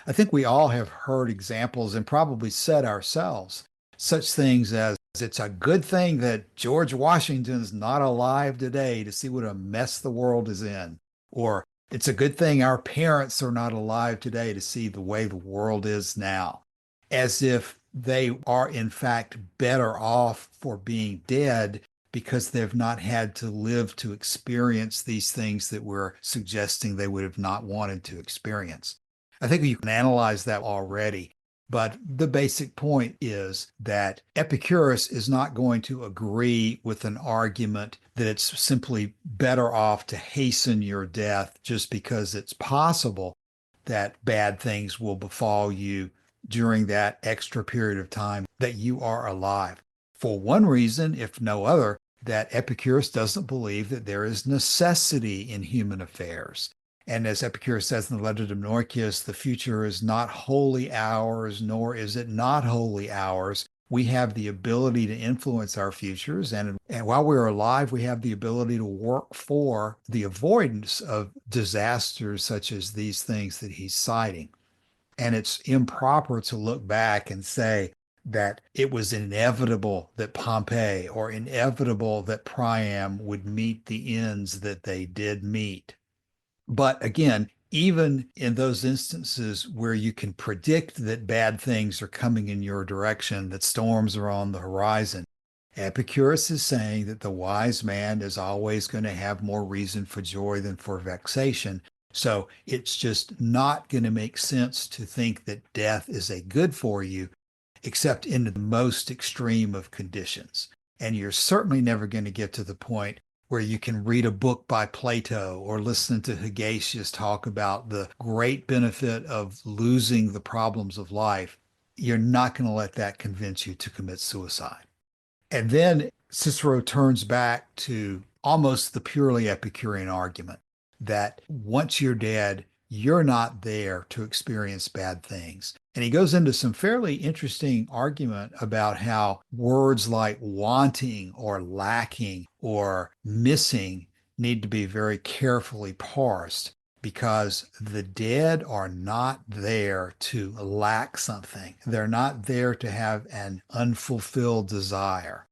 I think we all have heard examples and probably said ourselves such things as, it's a good thing that George Washington's not alive today to see what a mess the world is in. Or it's a good thing our parents are not alive today to see the way the world is now. As if they are in fact better off for being dead because they've not had to live to experience these things that we're suggesting they would have not wanted to experience. I think you can analyze that already. But the basic point is that Epicurus is not going to agree with an argument that it's simply better off to hasten your death just because it's possible that bad things will befall you during that extra period of time that you are alive. For one reason, if no other, that Epicurus doesn't believe that there is necessity in human affairs. And as Epicurus says in the letter to Norcius, the future is not wholly ours, nor is it not wholly ours. We have the ability to influence our futures. And while we're alive, we have the ability to work for the avoidance of disasters such as these things that he's citing. And it's improper to look back and say that it was inevitable that Pompey or inevitable that Priam would meet the ends that they did meet. But again, even in those instances where you can predict that bad things are coming in your direction, that storms are on the horizon, Epicurus is saying that the wise man is always going to have more reason for joy than for vexation. So it's just not going to make sense to think that death is a good for you, except in the most extreme of conditions. And you're certainly never going to get to the point where you can read a book by Plato or listen to Hegesias talk about the great benefit of losing the problems of life. You're not going to let that convince you to commit suicide. And then Cicero turns back to almost the purely Epicurean argument that once you're dead, you're not there to experience bad things. And he goes into some fairly interesting argument about how words like wanting or lacking or missing need to be very carefully parsed because the dead are not there to lack something. They're not there to have an unfulfilled desire.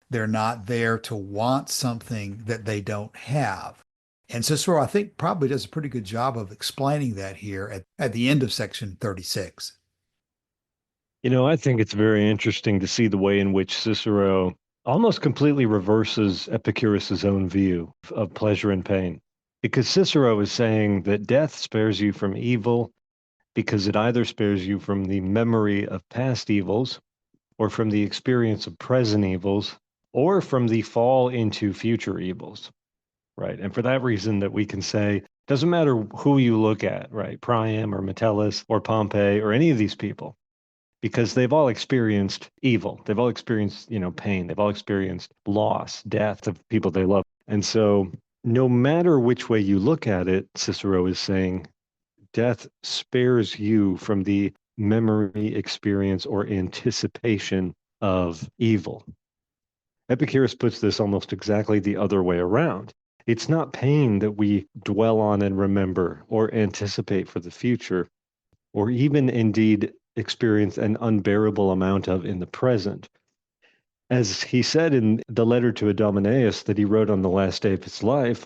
They're not there to want something that they don't have. And Cicero, I think, probably does a pretty good job of explaining that here at the end of section 36. I think it's very interesting to see the way in which Cicero almost completely reverses Epicurus's own view of pleasure and pain. Because Cicero is saying that death spares you from evil because it either spares you from the memory of past evils, or from the experience of present evils, or from the fall into future evils, right? And for that reason that we can say, doesn't matter who you look at, right? Priam or Metellus or Pompey or any of these people, because they've all experienced evil. They've all experienced, pain. They've all experienced loss, death of people they love. And so no matter which way you look at it, Cicero is saying, death spares you from the memory, experience, or anticipation of evil. Epicurus puts this almost exactly the other way around. It's not pain that we dwell on and remember or anticipate for the future, or even indeed experience an unbearable amount of in the present. As he said in the letter to Idomeneus that he wrote on the last day of his life,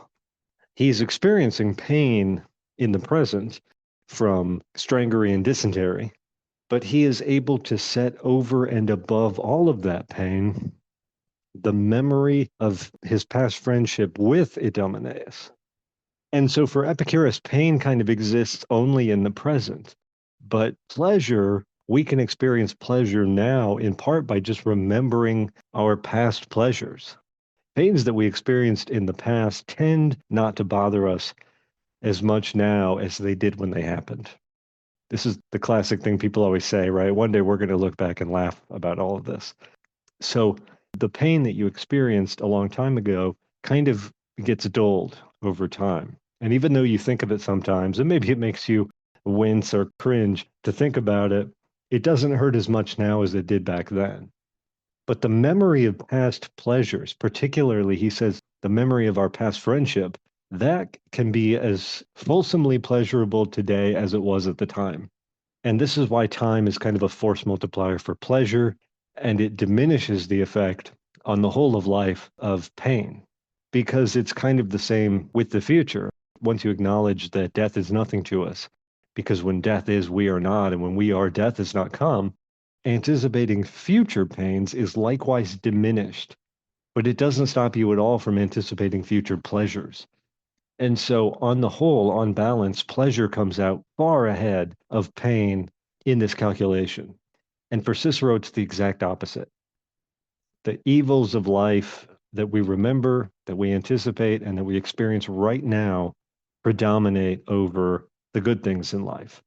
he's experiencing pain in the present from strangury and dysentery, but he is able to set over and above all of that pain the memory of his past friendship with Idomeneus. And so for Epicurus, pain kind of exists only in the present, but pleasure, we can experience pleasure now in part by just remembering our past pleasures. Pains that we experienced in the past tend not to bother us as much now as they did when they happened. This is the classic thing people always say, right? One day we're going to look back and laugh about all of this. So the pain that you experienced a long time ago kind of gets dulled over time. And even though you think of it sometimes, and maybe it makes you wince or cringe to think about it, it doesn't hurt as much now as it did back then. But the memory of past pleasures, particularly, he says, the memory of our past friendship, that can be as fulsomely pleasurable today as it was at the time. And this is why time is kind of a force multiplier for pleasure, and it diminishes the effect on the whole of life of pain, because it's kind of the same with the future. Once you acknowledge that death is nothing to us, because when death is, we are not, and when we are, death has not come, anticipating future pains is likewise diminished, but it doesn't stop you at all from anticipating future pleasures. And so, on the whole, on balance, pleasure comes out far ahead of pain in this calculation. And for Cicero, it's the exact opposite. The evils of life that we remember, that we anticipate, and that we experience right now predominate over the good things in life.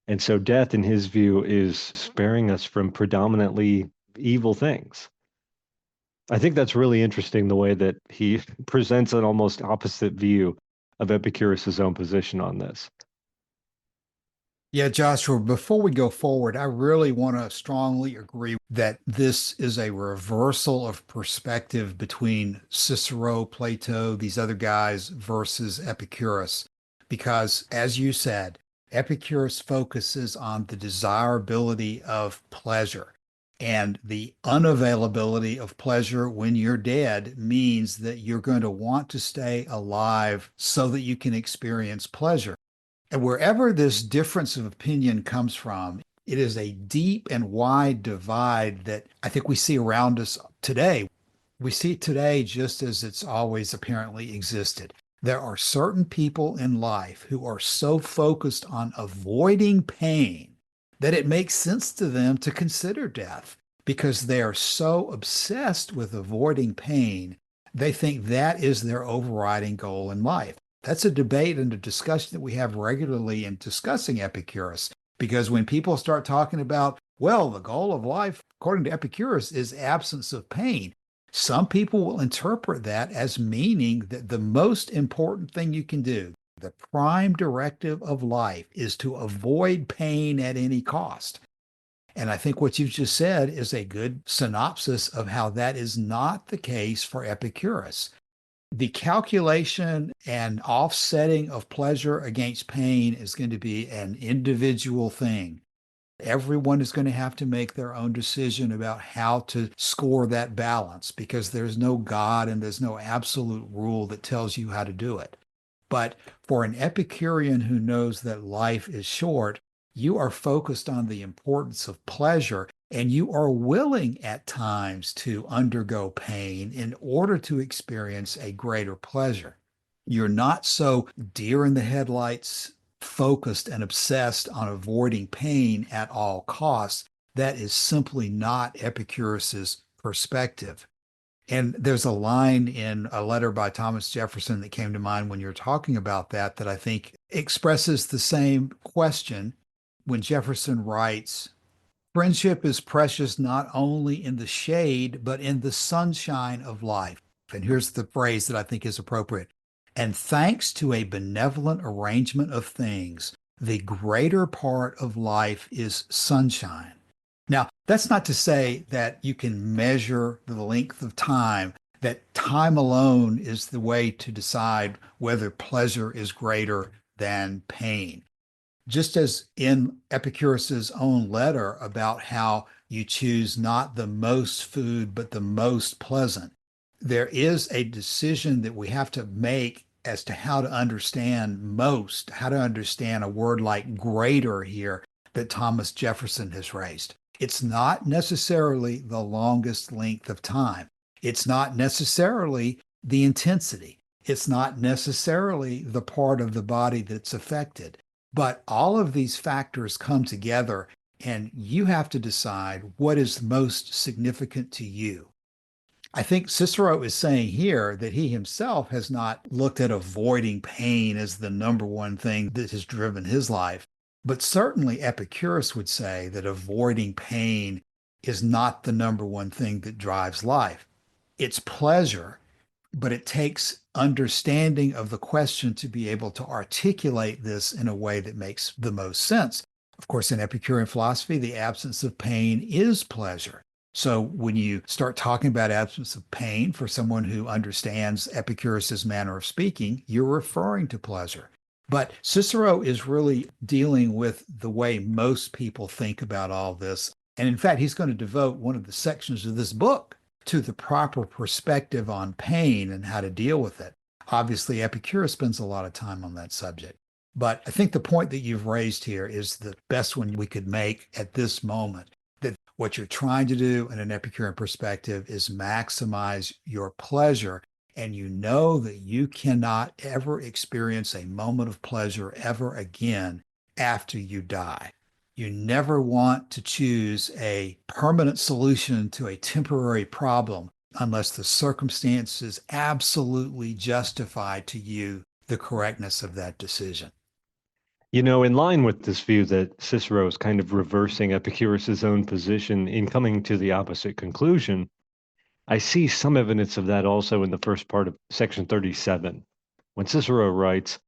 And so death, in his view, is sparing us from predominantly evil things. I think that's really interesting, the way that he presents an almost opposite view of Epicurus's own position on this. Yeah, Joshua, before we go forward, I really want to strongly agree that this is a reversal of perspective between Cicero, Plato, these other guys versus Epicurus. Because, as you said, Epicurus focuses on the desirability of pleasure. And the unavailability of pleasure when you're dead means that you're going to want to stay alive so that you can experience pleasure. And wherever this difference of opinion comes from, it is a deep and wide divide that I think we see around us today. We see it today just as it's always apparently existed. There are certain people in life who are so focused on avoiding pain that it makes sense to them to consider death because they are so obsessed with avoiding pain. They think that is their overriding goal in life. That's a debate and a discussion that we have regularly in discussing Epicurus, because when people start talking about, well, the goal of life, according to Epicurus, is absence of pain, some people will interpret that as meaning that the most important thing you can do, The prime directive of life is to avoid pain at any cost. And I think what you've just said is a good synopsis of how that is not the case for Epicurus. The calculation and offsetting of pleasure against pain is going to be an individual thing. Everyone is going to have to make their own decision about how to score that balance because there's no God and there's no absolute rule that tells you how to do it. But for an Epicurean who knows that life is short, you are focused on the importance of pleasure and you are willing at times to undergo pain in order to experience a greater pleasure. You're not so deer in the headlights focused and obsessed on avoiding pain at all costs. That is simply not Epicurus's perspective. And there's a line in a letter by Thomas Jefferson that came to mind when you're talking about that I think expresses the same question when Jefferson writes, "Friendship is precious not only in the shade, but in the sunshine of life." And here's the phrase that I think is appropriate. "And thanks to a benevolent arrangement of things, the greater part of life is sunshine." Now, that's not to say that you can measure the length of time, that time alone is the way to decide whether pleasure is greater than pain. Just as in Epicurus's own letter about how you choose not the most food, but the most pleasant, there is a decision that we have to make as to how to understand most, how to understand a word like greater here that Thomas Jefferson has raised. It's not necessarily the longest length of time. It's not necessarily the intensity. It's not necessarily the part of the body that's affected. But all of these factors come together, and you have to decide what is most significant to you. I think Cicero is saying here that he himself has not looked at avoiding pain as the number one thing that has driven his life. But certainly Epicurus would say that avoiding pain is not the number one thing that drives life. It's pleasure, but it takes understanding of the question to be able to articulate this in a way that makes the most sense. Of course, in Epicurean philosophy, the absence of pain is pleasure. So when you start talking about absence of pain for someone who understands Epicurus's manner of speaking, you're referring to pleasure. But Cicero is really dealing with the way most people think about all this. And in fact, he's going to devote one of the sections of this book to the proper perspective on pain and how to deal with it. Obviously, Epicurus spends a lot of time on that subject. But I think the point that you've raised here is the best one we could make at this moment, that what you're trying to do in an Epicurean perspective is maximize your pleasure. And you know that you cannot ever experience a moment of pleasure ever again after you die. You never want to choose a permanent solution to a temporary problem unless the circumstances absolutely justify to you the correctness of that decision. You know, in line with this view that Cicero is kind of reversing Epicurus's own position in coming to the opposite conclusion, I see some evidence of that also in the first part of section 37, when Cicero writes,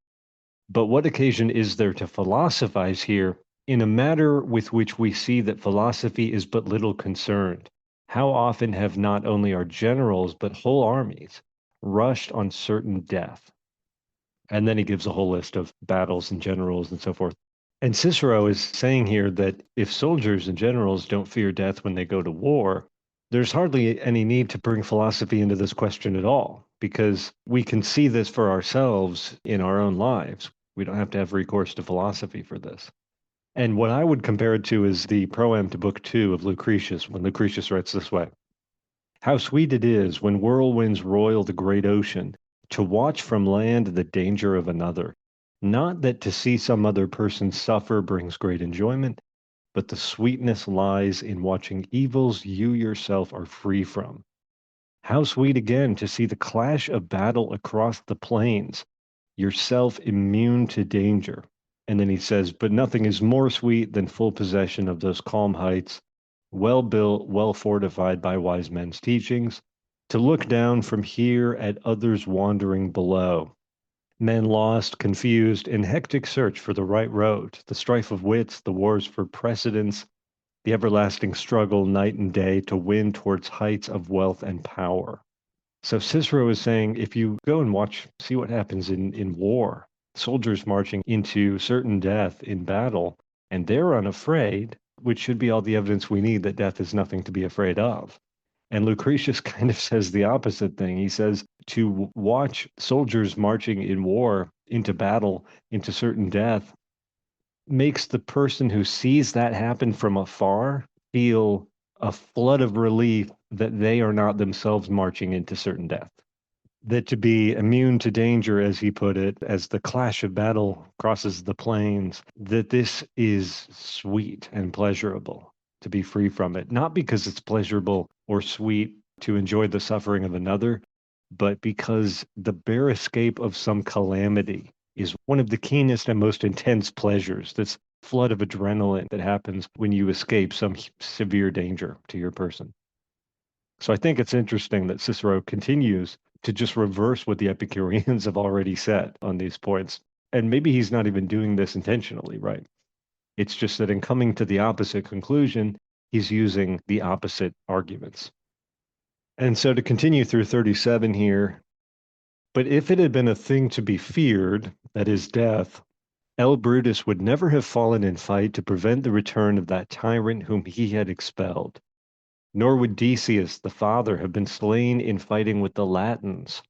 "But what occasion is there to philosophize here in a matter with which we see that philosophy is but little concerned? How often have not only our generals, but whole armies rushed on certain death?" And then he gives a whole list of battles and generals and so forth. And Cicero is saying here that if soldiers and generals don't fear death when they go to war, there's hardly any need to bring philosophy into this question at all, because we can see this for ourselves in our own lives. We don't have to have recourse to philosophy for this. And what I would compare it to is the proem to Book 2 of Lucretius, when Lucretius writes this way: "How sweet it is when whirlwinds roil the great ocean, to watch from land the danger of another. Not that to see some other person suffer brings great enjoyment, but the sweetness lies in watching evils you yourself are free from. How sweet again to see the clash of battle across the plains, yourself immune to danger." And then he says, "But nothing is more sweet than full possession of those calm heights, well built, well fortified by wise men's teachings, to look down from here at others wandering below, Men lost, confused, in hectic search for the right road, the strife of wits, the wars for precedence, the everlasting struggle night and day to win towards heights of wealth and power. So Cicero is saying if you go and see what happens in war, soldiers marching into certain death in battle, and they're unafraid, which should be all the evidence we need that death is nothing to be afraid of. And Lucretius kind of says the opposite thing. He says to watch soldiers marching in war into battle, into certain death, makes the person who sees that happen from afar feel a flood of relief that they are not themselves marching into certain death. That to be immune to danger, as he put it, as the clash of battle crosses the plains, that this is sweet and pleasurable to be free from it. Not because it's pleasurable or sweet to enjoy the suffering of another, but because the bare escape of some calamity is one of the keenest and most intense pleasures. This flood of adrenaline that happens when you escape some severe danger to your person. So I think it's interesting that Cicero continues to just reverse what the Epicureans have already said on these points. And maybe he's not even doing this intentionally, right? It's just that in coming to the opposite conclusion, he's using the opposite arguments. And so to continue through 37 here, but if it had been a thing to be feared, that is death, L. Brutus would never have fallen in fight to prevent the return of that tyrant whom he had expelled. Nor would Decius the father have been slain in fighting with the Latins,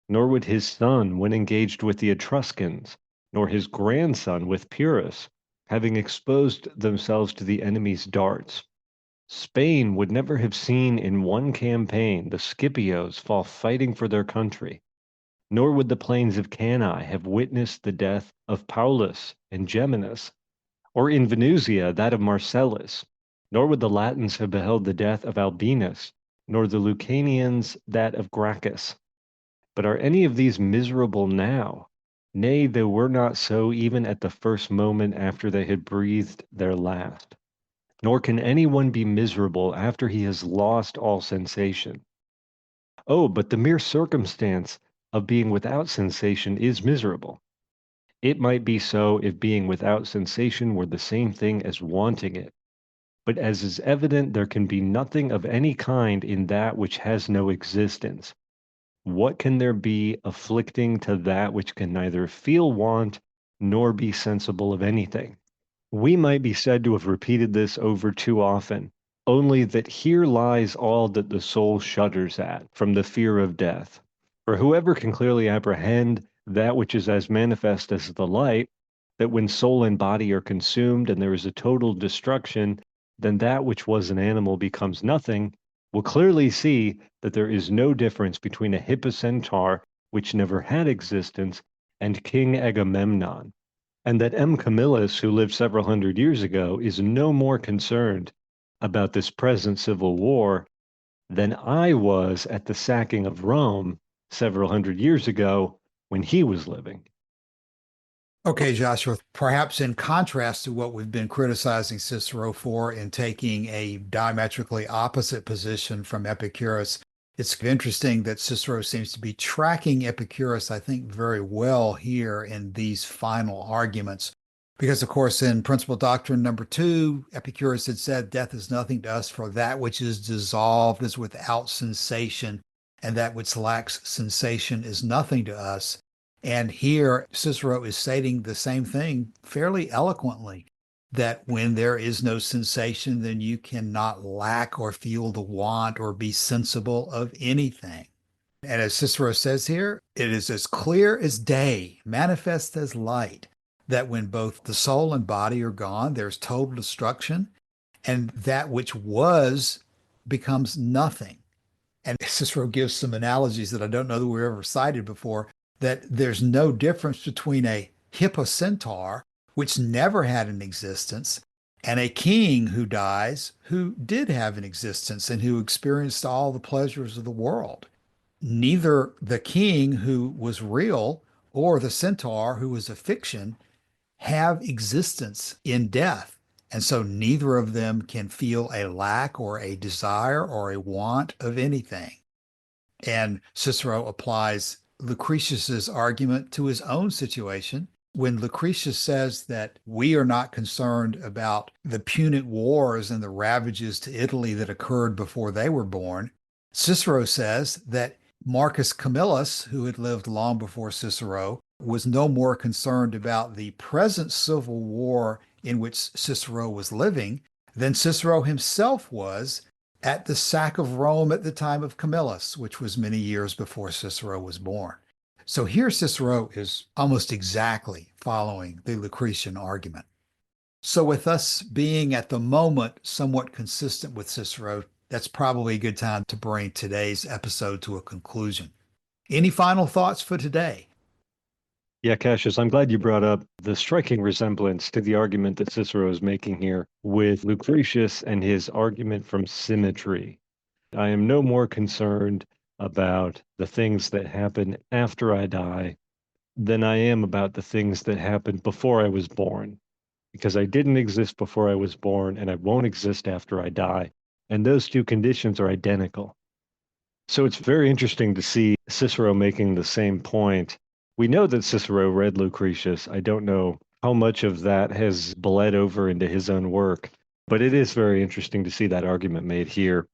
nor would his son when engaged with the Etruscans, nor his grandson with Pyrrhus, having exposed themselves to the enemy's darts. Spain would never have seen in one campaign the Scipios fall fighting for their country, nor would the plains of Cannae have witnessed the death of Paulus and Geminus, or in Venusia that of Marcellus, nor would the Latins have beheld the death of Albinus, nor the Lucanians that of Gracchus. But are any of these miserable now? Nay, they were not so even at the first moment after they had breathed their last. Nor can anyone be miserable after he has lost all sensation. Oh, but the mere circumstance of being without sensation is miserable. It might be so if being without sensation were the same thing as wanting it. But as is evident, there can be nothing of any kind in that which has no existence. What can there be afflicting to that which can neither feel want nor be sensible of anything? We might be said to have repeated this over too often, only that here lies all that the soul shudders at from the fear of death. For whoever can clearly apprehend that which is as manifest as the light, that when soul and body are consumed and there is a total destruction, then that which was an animal becomes nothing, will clearly see that there is no difference between a hippocentaur, which never had existence, and King Agamemnon, and that M. Camillus, who lived several hundred years ago, is no more concerned about this present civil war than I was at the sacking of Rome several hundred years ago when he was living. Okay, Joshua, perhaps in contrast to what we've been criticizing Cicero for in taking a diametrically opposite position from Epicurus, it's interesting that Cicero seems to be tracking Epicurus, I think, very well here in these final arguments. Because, of course, in Principal Doctrine number 2, Epicurus had said, death is nothing to us, for that which is dissolved is without sensation, and that which lacks sensation is nothing to us. And here Cicero is stating the same thing fairly eloquently, that when there is no sensation, then you cannot lack or feel the want or be sensible of anything. And as Cicero says here, it is as clear as day, manifest as light, that when both the soul and body are gone, there's total destruction, and that which was becomes nothing. And Cicero gives some analogies that I don't know that we've ever cited before, that there's no difference between a hippocentaur, which never had an existence, and a king who dies who did have an existence and who experienced all the pleasures of the world. Neither the king who was real or the centaur who was a fiction have existence in death. And so neither of them can feel a lack or a desire or a want of anything. And Cicero applies Lucretius's argument to his own situation. When Lucretius says that we are not concerned about the Punic Wars and the ravages to Italy that occurred before they were born, Cicero says that Marcus Camillus, who had lived long before Cicero, was no more concerned about the present civil war in which Cicero was living than Cicero himself was at the sack of Rome at the time of Camillus, which was many years before Cicero was born. So here Cicero is almost exactly following the Lucretian argument. So with us being at the moment somewhat consistent with Cicero, that's probably a good time to bring today's episode to a conclusion. Any final thoughts for today? Yeah, Cassius, I'm glad you brought up the striking resemblance to the argument that Cicero is making here with Lucretius and his argument from symmetry. I am no more concerned about the things that happen after I die than I am about the things that happened before I was born, because I didn't exist before I was born and I won't exist after I die. And those two conditions are identical. So it's very interesting to see Cicero making the same point. We know that Cicero read Lucretius. I don't know how much of that has bled over into his own work, but it is very interesting to see that argument made here.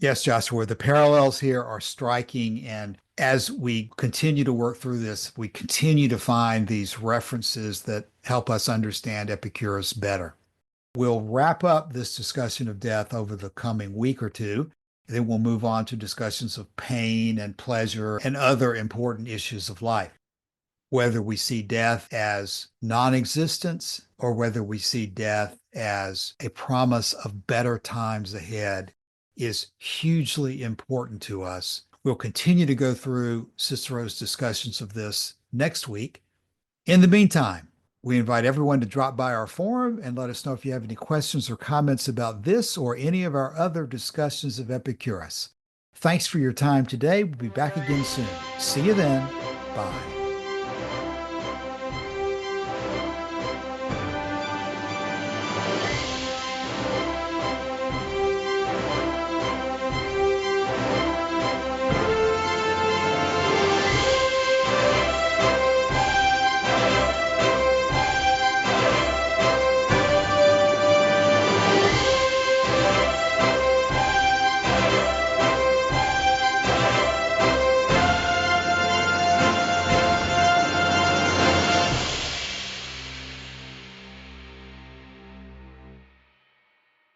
Yes, Joshua, the parallels here are striking. And as we continue to work through this, we continue to find these references that help us understand Epicurus better. We'll wrap up this discussion of death over the coming week or two. Then we'll move on to discussions of pain and pleasure and other important issues of life. Whether we see death as non-existence or whether we see death as a promise of better times ahead is hugely important to us. We'll continue to go through Cicero's discussions of this next week. In the meantime, we invite everyone to drop by our forum and let us know if you have any questions or comments about this or any of our other discussions of Epicurus. Thanks for your time today. We'll be back again soon. See you then. Bye.